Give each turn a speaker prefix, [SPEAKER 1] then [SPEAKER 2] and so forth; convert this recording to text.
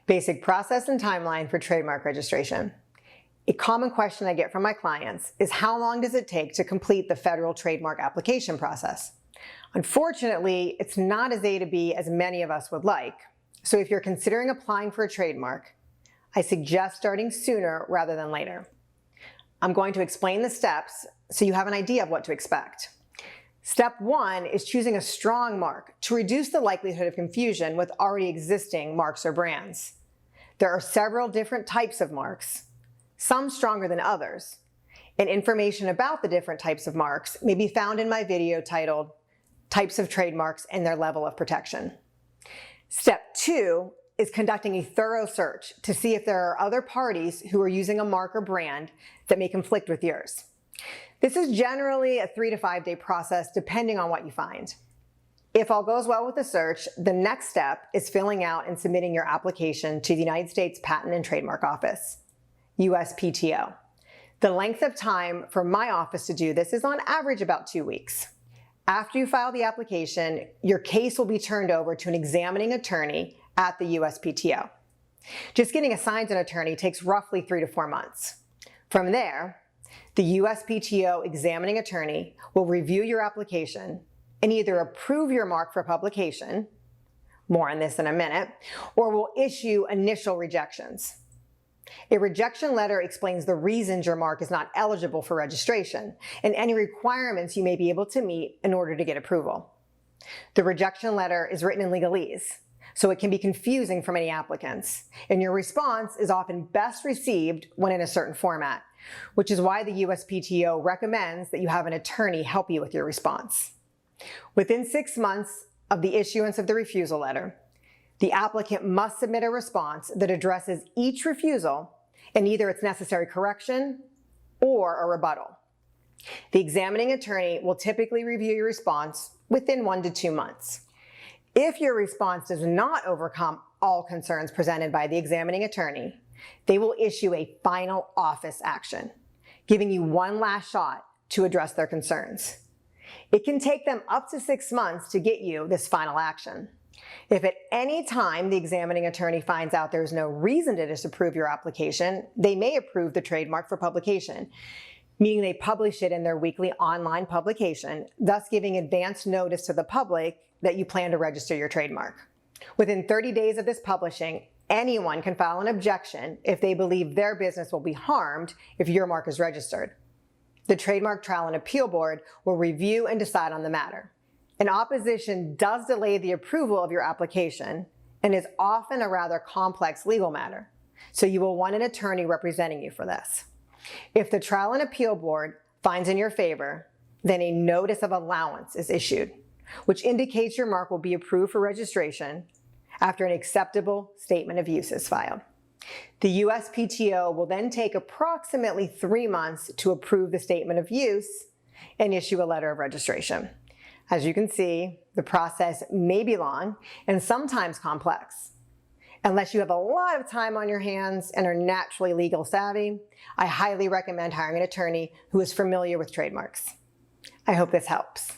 [SPEAKER 1] Basic process and timeline for trademark registration. A common question I get from my clients is how long does it take to complete the federal trademark application process? Unfortunately, it's not as A to B as many of us would like. So if you're considering applying for a trademark, I suggest starting sooner rather than later. I'm going to explain the steps so you have an idea of what to expect. Step 1 is choosing a strong mark to reduce the likelihood of confusion with already existing marks or brands. There are several different types of marks, some stronger than others, and information about the different types of marks may be found in my video titled Types of Trademarks and Their Level of Protection. Step 2 is conducting a thorough search to see if there are other parties who are using a mark or brand that may conflict with yours. This is generally a 3 to 5 day process depending on what you find. If all goes well with the search, the next step is filling out and submitting your application to the United States Patent and Trademark Office, USPTO. The length of time for my office to do this is on average about 2 weeks. After you file the application, your case will be turned over to an examining attorney at the USPTO. Just getting assigned an attorney takes roughly 3 to 4 months. From there, the USPTO examining attorney will review your application and either approve your mark for publication, more on this in a minute, or will issue initial rejections. A rejection letter explains the reasons your mark is not eligible for registration and any requirements you may be able to meet in order to get approval. The rejection letter is written in legalese, so it can be confusing for many applicants, and your response is often best received when in a certain format, which is why the USPTO recommends that you have an attorney help you with your response. Within 6 months of the issuance of the refusal letter, the applicant must submit a response that addresses each refusal and either its necessary correction or a rebuttal. The examining attorney will typically review your response within 1 to 2 months. If your response does not overcome all concerns presented by the examining attorney, they will issue a final office action, giving you one last shot to address their concerns. It can take them up to 6 months to get you this final action. If at any time the examining attorney finds out there's no reason to disapprove your application, they may approve the trademark for publication, meaning they publish it in their weekly online publication, thus giving advance notice to the public that you plan to register your trademark. Within 30 days of this publishing, anyone can file an objection if they believe their business will be harmed if your mark is registered. The Trademark Trial and Appeal Board will review and decide on the matter. An opposition does delay the approval of your application and is often a rather complex legal matter, so you will want an attorney representing you for this. If the Trial and Appeal Board finds in your favor, then a notice of allowance is issued, which indicates your mark will be approved for registration after an acceptable statement of use is filed. The USPTO will then take approximately 3 months to approve the statement of use and issue a letter of registration. As you can see, the process may be long and sometimes complex. Unless you have a lot of time on your hands and are naturally legal savvy, I highly recommend hiring an attorney who is familiar with trademarks. I hope this helps.